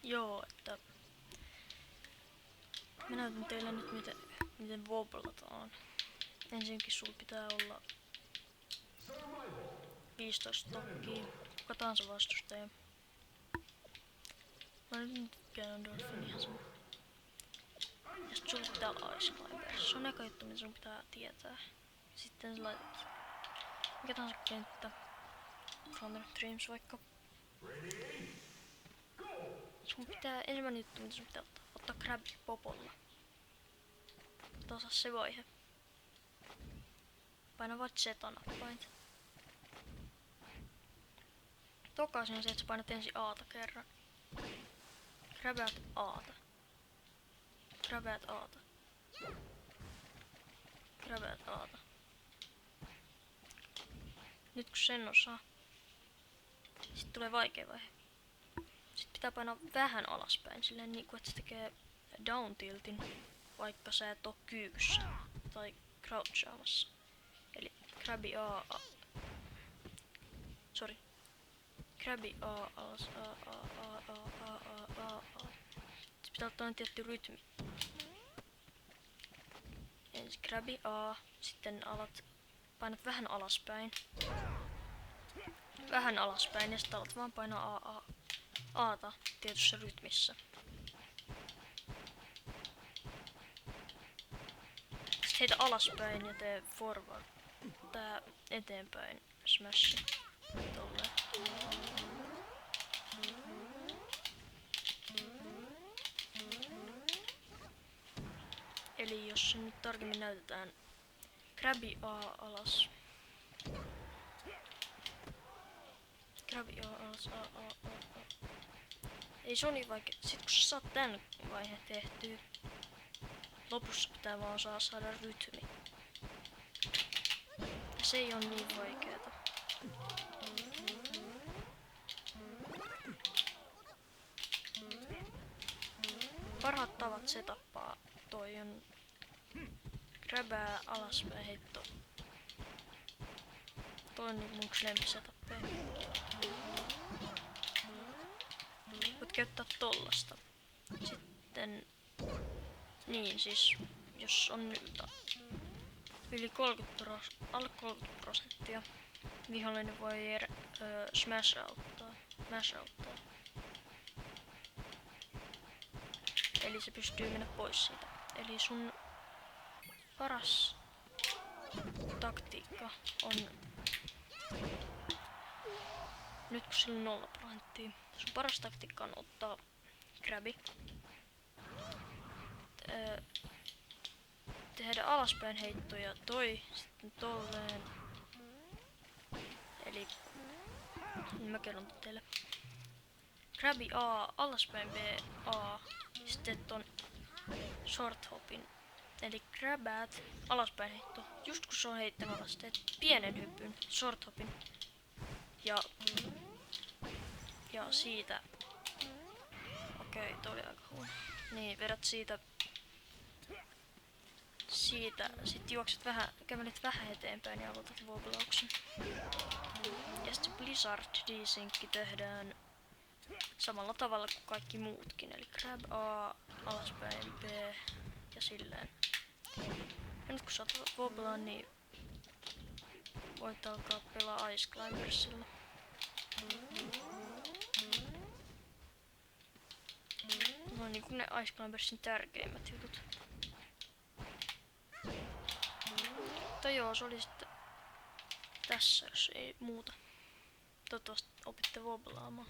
Joo, että mä näytän teille nyt miten wobblataan. Ensinnäkin sul pitää olla 15 tokkia, kuka tahansa vastustaja. Mä nyt Ganondorfin ihan sama. Ja sit sulla pitää olla Ice Climber. Se on eka juttu, mitä sun pitää tietää. Sitten sä laitat mikä tahansa kenttä. Fountain of Dreams vaikka. Sun pitää, ensimmäinen juttu mitä sun pitää ottaa Crabby popolla. Tasa se vaihe. Paina vaan Z-nappainta. Tokaisen se, että sä painat ensin Aata kerran. Grabbaat Aata. Grabbaat Aata. Grabbaat Aata. Nyt kun sen osaa, sit tulee vaikea vaihe. Sit pitää painaa vähän alaspäin, silleen niinku että se tekee down tiltin, vaikka sä et oo kyykyssä tai crouchaamassa. Eli Crabby A. Sori. Crabby A alas A. Sit pitää ottaa tietty rytmi. Ensin Crabby A, sitten painat vähän alaspäin. Vähän alaspäin ja sitten alat vaan painaa Aata tietyssä rytmissä. Sitten heitä alaspäin ja tee forward. Tää eteenpäin smash. Tolleen. Eli jos se nyt tarkemmin näytetään. Crabby A alas. Crabby A alas, A. Ei se on niin vaikea. Sit kun sä saat tän vaiheen tehtyä, lopussa pitää vaan saada rytmi. Se ei oo niin vaikeeta. Parhaat tavat setappaa toi on Grabbää alaspäin heitto. Toi on mun lempisetappeja. Voit käyttää tollasta. Sitten niin siis jos on yli 30%, alle 30%, vihollinen voi smash outtaa. Eli se pystyy mennä pois siitä. Eli sun paras taktiikka on nyt kun sillä on 0%. Sun paras taktiikka on ottaa Crabby. Tehdä alaspäin heittoja toi, sitten tolleen. Eli mä kerron teille. Crabby A, alaspäin B, A. Sitten ton short hopin. Eli grabbaat alaspäin heitto. Just kun se on heittänyt alas, teet pienen hyppyn, short hopin. Ja siitä. Okei, toi oli aika huono. Niin, vedät siitä, sit juokset vähän, kävelet vähän eteenpäin ja aloitat wobblauksen. Ja sitten Blizzard D-synkki tehdään samalla tavalla kuin kaikki muutkin. Eli grab A, alaspäin B ja silleen. Ja nyt kun saat wobblaa, niin voit alkaa pelaa Ice Climbersilla. No niin kuin ne Ice Climbersin tärkeimmät jutut. Mutta joo, se oli sitten tässä, jos ei muuta. Toivottavasti opitte wobblaamaan.